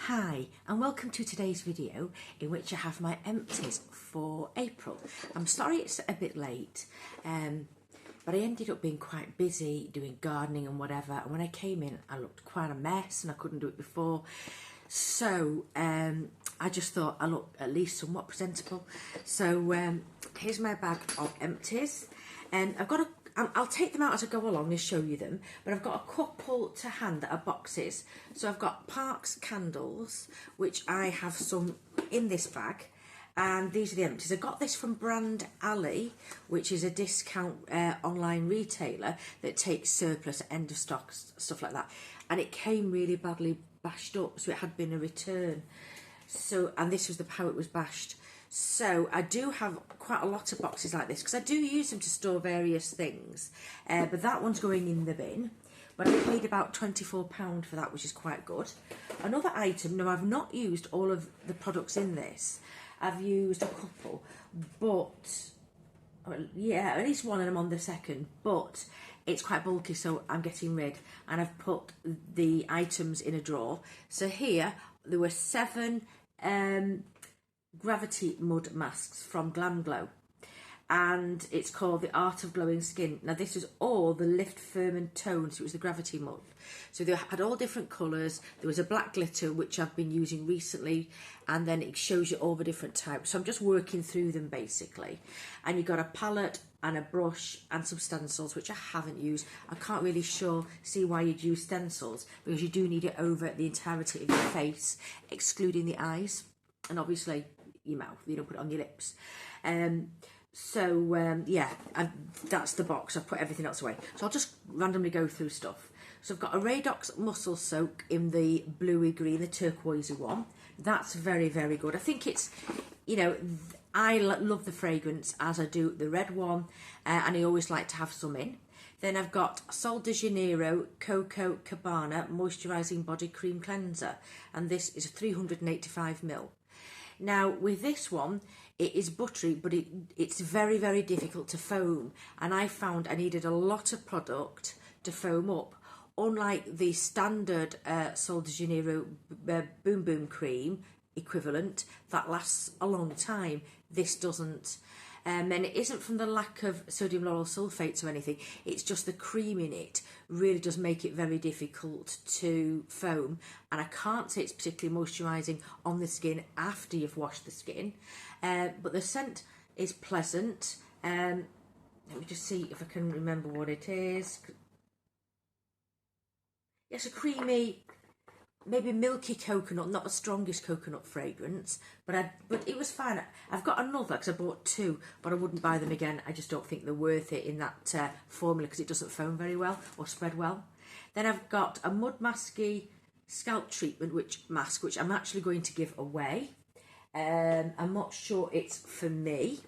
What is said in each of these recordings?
Hi and welcome to today's video in which I have my empties for April. I'm sorry it's a bit late, but I ended up being quite busy doing gardening and whatever, and when I came in I looked quite a mess and I couldn't do it before, so I just thought I look at least somewhat presentable. So here's my bag of empties, and I'll take them out as I go along and show you them, but I've got a couple to hand that are boxes. So I've got Parks candles, which I have some in this bag, and these are the empties. I got this from Brand Alley, which is a discount online retailer that takes surplus, end of stock, stuff like that, and it came really badly bashed up, so it had been a return. So, and this was how it was bashed. So I do have quite a lot of boxes like this because I do use them to store various things, but that one's going in the bin. But I paid about £24 for that, which is quite good. Another item, no, I've not used all of the products in this. I've used a couple, but yeah, at least one, and I'm on the second, but it's quite bulky, so I'm getting rid, and I've put the items in a drawer. So here there were 7 gravity mud masks from Glam Glow, and it's called The Art of Glowing Skin. Now this is all the lift, firm and tone, so it was the gravity mud. So they had all different colours. There was a black glitter which I've been using recently, and then it shows you all the different types. So I'm just working through them basically. And you've got a palette and a brush and some stencils, which I haven't used. I can't really see why you'd use stencils, because you do need it over the entirety of your face, excluding the eyes and obviously your mouth. You don't put it on your lips. Yeah, and that's the box. I've put everything else away, so I'll just randomly go through stuff. So I've got a Radox Muscle Soak in the bluey green, the turquoisey one. That's very, very good. I think it's, you know, I love the fragrance as I do the red one, and I always like to have some in. Then I've got Sol de Janeiro Coco Cabana Moisturising Body Cream Cleanser, and this is 385ml. Now with this one, it is buttery, but it's very, very difficult to foam, and I found I needed a lot of product to foam up. Unlike the standard Sol de Janeiro Boom Boom Cream equivalent that lasts a long time, this doesn't. And it isn't from the lack of sodium lauryl sulfates or anything, it's just the cream in it really does make it very difficult to foam, and I can't say it's particularly moisturising on the skin after you've washed the skin, but the scent is pleasant. Let me just see if I can remember what it is. It's a creamy, maybe milky coconut, not the strongest coconut fragrance, but it was fine. I've got another because I bought 2, but I wouldn't buy them again. I just don't think they're worth it in that formula because it doesn't foam very well or spread well. Then I've got a Mud Masky Scalp Treatment mask, which I'm actually going to give away. I'm not sure it's for me.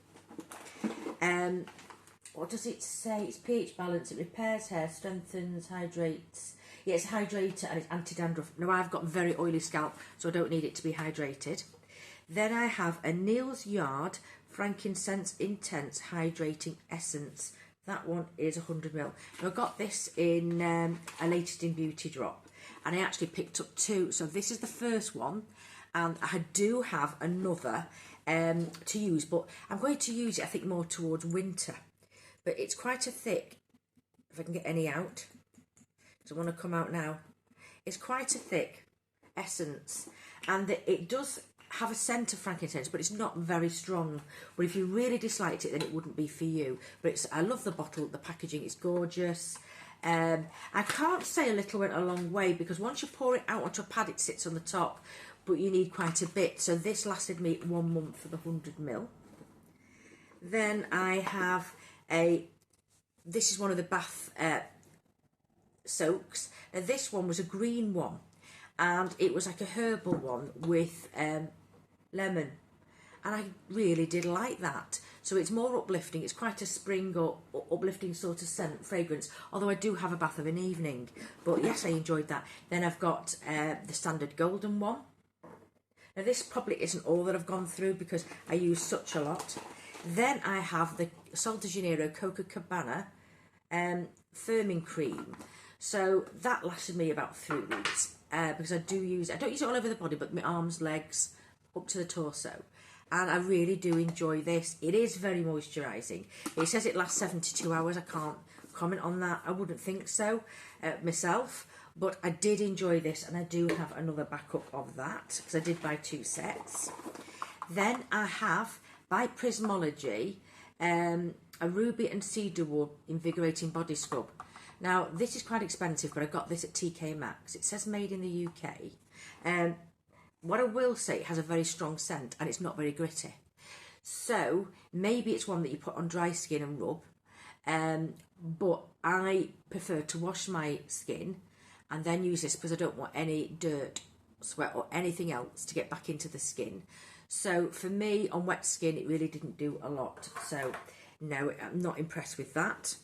What does it say? It's pH balance, it repairs hair, strengthens, hydrates. Yeah, it's hydrator and it's anti-dandruff. Now I've got very oily scalp, so I don't need it to be hydrated. Then I have a Neal's Yard Frankincense Intense Hydrating Essence. That one is 100ml. Now I got this in a Latest in Beauty drop, and I actually picked up 2. So this is the first one, and I do have another to use, but I'm going to use it I think more towards winter. But it's quite a thick, if I can get any out, I want to come out now. It's quite a thick essence, and it does have a scent of frankincense, but it's not very strong. But if you really disliked it, then it wouldn't be for you. But I love the bottle, the packaging is gorgeous. I can't say a little went a long way, because once you pour it out onto a pad, it sits on the top, but you need quite a bit. So this lasted me 1 month for the 100ml. Then I have this is one of the bath soaks. Now this one was a green one, and it was like a herbal one with lemon, and I really did like that. So it's more uplifting, it's quite a spring or uplifting sort of scent fragrance, although I do have a bath of an evening, but yes, I enjoyed that. Then I've got the standard golden one. Now this probably isn't all that I've gone through because I use such a lot. Then I have the Sol de Janeiro Coco Cabana firming cream. So that lasted me about 3 weeks because I don't use it all over the body, but my arms, legs, up to the torso. And I really do enjoy this. It is very moisturising. It says it lasts 72 hours. I can't comment on that. I wouldn't think so myself. But I did enjoy this, and I do have another backup of that because I did buy 2 sets. Then I have, by Prismology, a ruby and cedarwood invigorating body scrub. Now, this is quite expensive, but I got this at TK Maxx. It says made in the UK. What I will say, it has a very strong scent and it's not very gritty. So maybe it's one that you put on dry skin and rub. But I prefer to wash my skin and then use this because I don't want any dirt, sweat or anything else to get back into the skin. So for me, on wet skin, it really didn't do a lot. So no, I'm not impressed with that.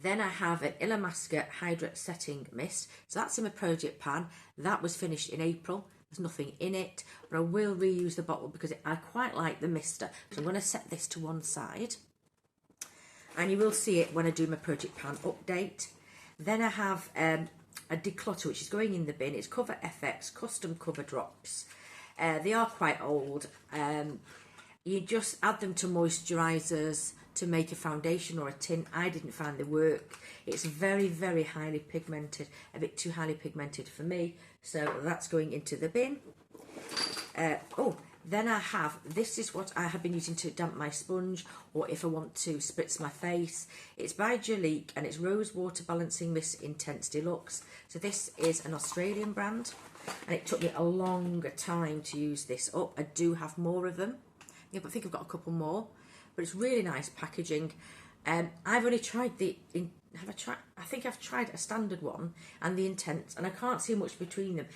Then I have an Illamasqua Hydra Setting Mist. So that's in my project pan. That was finished in April. There's nothing in it, but I will reuse the bottle because I quite like the mister. So I'm going to set this to one side. And you will see it when I do my project pan update. Then I have a declutter, which is going in the bin. It's Cover FX Custom Cover Drops. They are quite old. You just add them to moisturisers to make a foundation or a tint. I didn't find the work. It's very, very highly pigmented, a bit too highly pigmented for me. So that's going into the bin. Then I have, this is what I have been using to damp my sponge or if I want to spritz my face. It's by Jalique and it's Rose Water Balancing Mist Intense Deluxe. So this is an Australian brand and it took me a longer time to use this up. I do have more of them. Yeah, but I think I've got a couple more. But it's really nice packaging. I've only tried I think I've tried a standard one and the Intense, and I can't see much between them.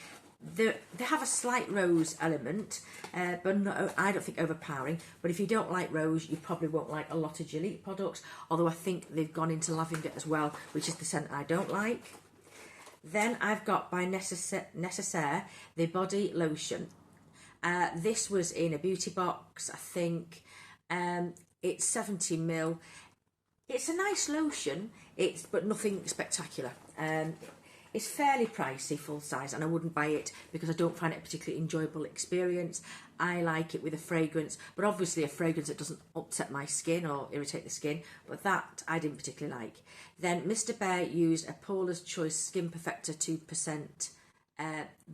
They have a slight rose element, but no, I don't think overpowering. But if you don't like rose, you probably won't like a lot of Jalique products, although I think they've gone into lavender as well, which is the scent I don't like. Then I've got by Necessaire the body lotion. This was in a beauty box, I think. It's 70ml. It's a nice lotion, but nothing spectacular. It's fairly pricey, full size, and I wouldn't buy it because I don't find it a particularly enjoyable experience. I like it with a fragrance, but obviously a fragrance that doesn't upset my skin or irritate the skin, but that I didn't particularly like. Then Mr. Bear used a Paula's Choice Skin Perfector 2%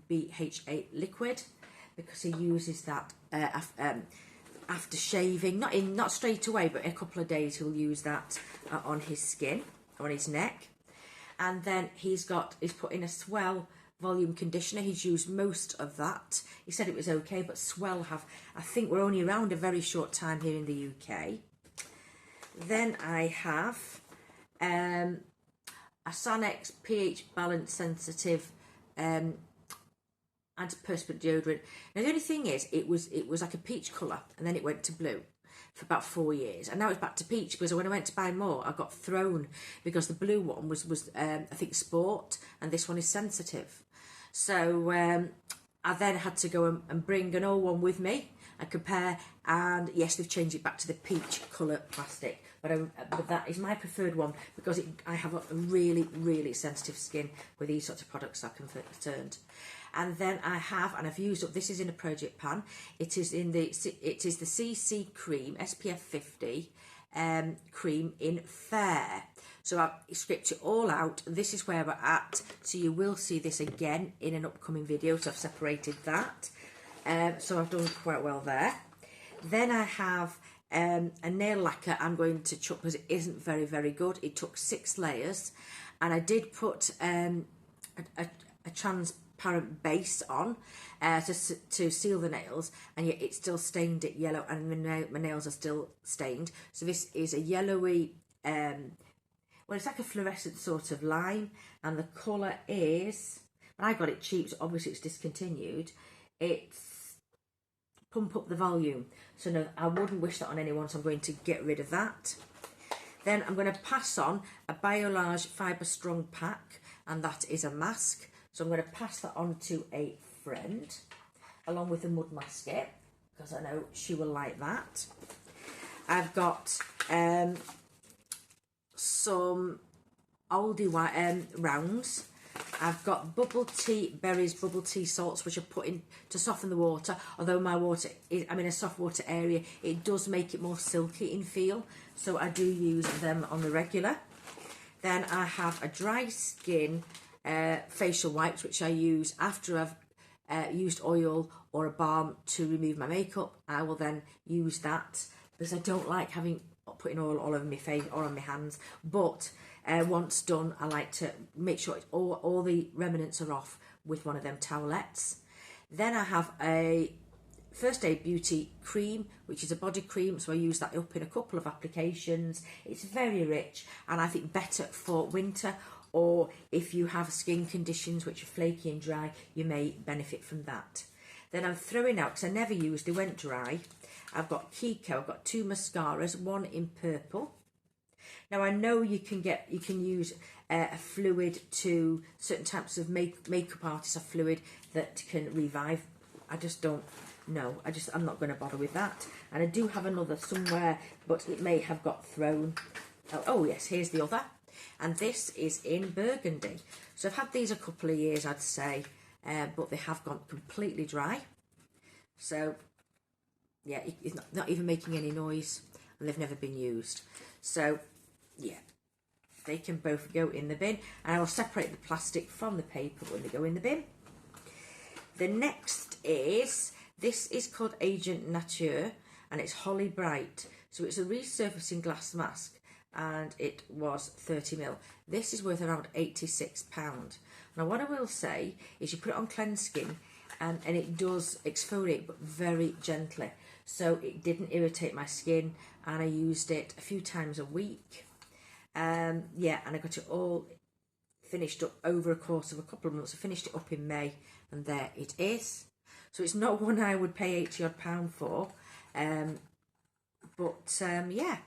BHA liquid because he uses that after shaving, not straight away, but a couple of days he'll use that on his skin, on his neck. And then he's put in a Swell volume conditioner. He's used most of that. He said it was okay, but Swell I think we're only around a very short time here in the UK. Then I have a Sanex pH balance sensitive antiperspirant deodorant. Now the only thing is, it was like a peach colour, and then it went to blue for about 4 years, and now it's back to peach because when I went to buy more, I got thrown because the blue one was I think sport, and this one is sensitive. So I then had to go and bring an old one with me and compare, and yes, they've changed it back to the peach colour plastic, but that is my preferred one because I have a really, really sensitive skin with these sorts of products. I'm concerned. And then I've used up, this is in a project pan, it is the CC cream, SPF 50 cream in Fair. So I've scripted it all out. This is where we're at, so you will see this again in an upcoming video, so I've separated that. So I've done quite well there. Then I have a nail lacquer I'm going to chuck because it isn't very, very good. It took 6 layers, and I did put a transparent base on to seal the nails, and yet it's still stained it yellow, and my nails are still stained. So this is a yellowy, well, it's like a fluorescent sort of lime, and the colour is, I got it cheap, so obviously it's discontinued. It's Pump Up the Volume. So no, I wouldn't wish that on anyone, so I'm going to get rid of that. Then I'm going to pass on a Biolage Fibre Strong Pack, and that is a mask. So I'm going to pass that on to a friend, along with the Mud Masket, because I know she will like that. I've got some Aldi rounds. I've got bubble tea berries, bubble tea salts, which are put in to soften the water. Although my water is, I'm in a soft water area, it does make it more silky in feel. So I do use them on the regular. Then I have a dry skin facial wipes, which I use after I've used oil or a balm to remove my makeup. I will then use that because I don't like putting oil all over my face or on my hands. But once done, I like to make sure all the remnants are off with one of them towelettes. Then I have a First Aid Beauty cream, which is a body cream, so I use that up in a couple of applications. It's very rich and I think better for winter, or if you have skin conditions which are flaky and dry, you may benefit from that. Then I'm throwing out, because I never used, they went dry. I've got Kiko, I've got 2 mascaras, one in purple. Now I know you can use a fluid to certain types of makeup artists, a fluid that can revive. I just don't know. I'm not going to bother with that. And I do have another somewhere, but it may have got thrown. Oh yes, here's the other. And this is in burgundy. So I've had these a couple of years, I'd say, but they have gone completely dry. So yeah, it's not even making any noise, and they've never been used. So yeah, they can both go in the bin, and I will separate the plastic from the paper when they go in the bin. The next is, this is called Agent Nature, and it's Holly Bright. So it's a resurfacing glass mask, and it was 30ml. This is worth around £86. Now what I will say is you put it on cleansed skin, and it does exfoliate, but very gently. So it didn't irritate my skin, and I used it a few times a week. Yeah, and I got it all finished up over a course of a couple of months. I finished it up in May, and there it is. So it's not one I would pay £80 for, but yeah,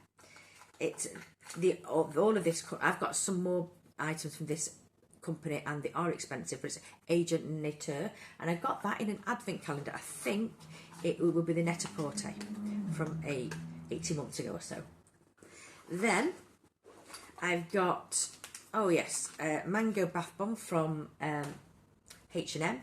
it's all of this. I've got some more items from this company, and they are expensive, but it's Agent Nature, and I got that in an advent calendar. I think it will be the Net-a-Porter from 18 months ago or so. Then I've got, oh yes, Mango Bath Bomb from H&M.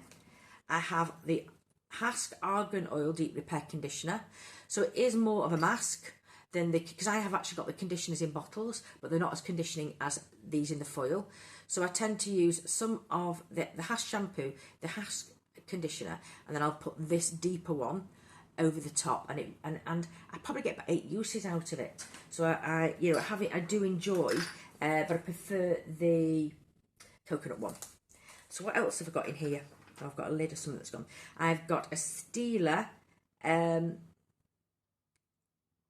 I have the Hask Argan Oil Deep Repair Conditioner. So it is more of a mask than because I have actually got the conditioners in bottles, but they're not as conditioning as these in the foil. So I tend to use some of the Hask shampoo, the Hask conditioner, and then I'll put this deeper one over the top, and I probably get about 8 uses out of it. So I do enjoy, but I prefer the coconut one. So what else have I got in here? Oh, I've got a lid of something that's gone. I've got a Stila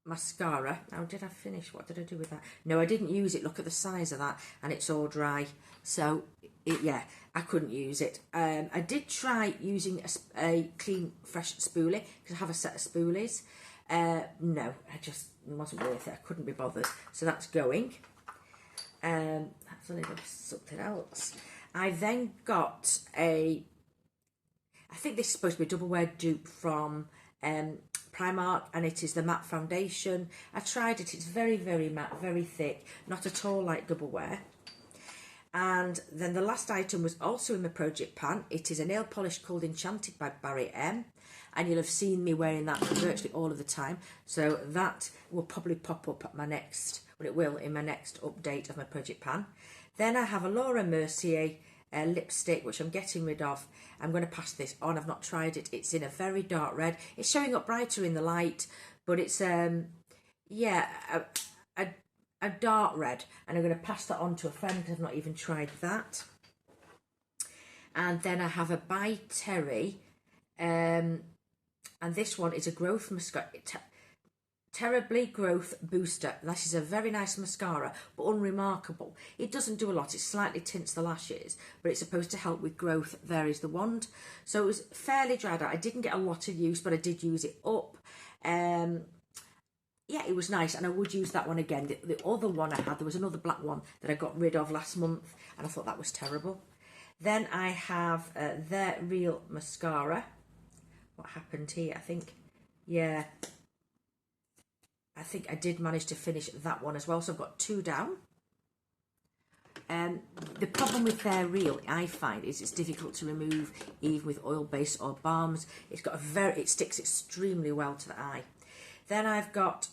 mascara. Now, did I finish? What did I do with that? No, I didn't use it. Look at the size of that, and it's all dry. So yeah, I couldn't use it. I did try using a clean, fresh spoolie, because I have a set of spoolies. No, I just wasn't worth it. I couldn't be bothered. So that's going. That's a little something else. I then got I think this is supposed to be a double wear dupe from Primark, and it is the matte foundation. I tried it. It's very, very matte, very thick, not at all like double wear. And then the last item was also in my project pan. It is a nail polish called Enchanted by Barry M, and you'll have seen me wearing that virtually all of the time. So that will probably pop up at my next, well, it will in my next update of my project pan. Then I have a Laura Mercier lipstick, which I'm getting rid of. I'm going to pass this on. I've not tried it. It's in a very dark red. It's showing up brighter in the light, but it's yeah, a dark red, and I'm going to pass that on to a friend because I've not even tried that. And then I have a By Terry, and this one is a growth mascara. Terribly Growth Booster. This is a very nice mascara, but unremarkable. It doesn't do a lot. It slightly tints the lashes, but it's supposed to help with growth. There is the wand. So it was fairly dried out. I didn't get a lot of use, but I did use it up. Yeah, it was nice, and I would use that one again. The other one I had, there was another black one that I got rid of last month, and I thought that was terrible. Then I have Their Real Mascara. What happened here? I think, yeah, I think I did manage to finish that one as well. So I've got 2 down. The problem with their reel, I find, is it's difficult to remove even with oil-based or balms. It sticks extremely well to the eye. Then I've got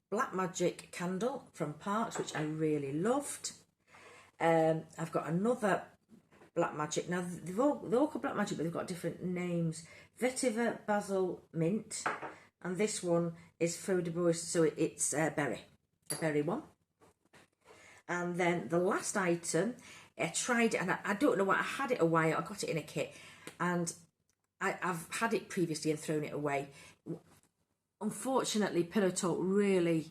Black Magic candle from Parks, which I really loved. I've got another Black Magic. Now they're all called Black Magic, but they've got different names. Vetiver Basil Mint, and this one is Feu de Bois, so it's a berry one. And then the last item, I tried it, and I don't know what, I had it a while, I got it in a kit, and I've had it previously and thrown it away. Unfortunately, Pillow Talk really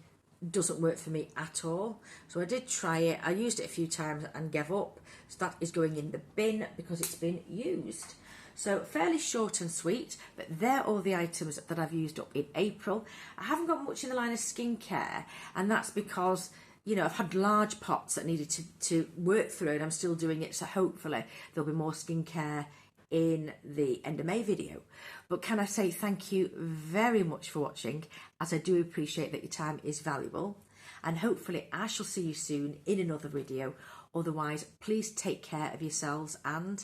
doesn't work for me at all. So I did try it, I used it a few times and gave up. So that is going in the bin because it's been used. So fairly short and sweet, but they're all the items that I've used up in April. I haven't got much in the line of skincare, and that's because, you know, I've had large pots that needed to work through, and I'm still doing it, so hopefully there'll be more skincare in the end of May video. But can I say thank you very much for watching, as I do appreciate that your time is valuable, and hopefully I shall see you soon in another video. Otherwise, please take care of yourselves, and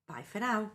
bye for now.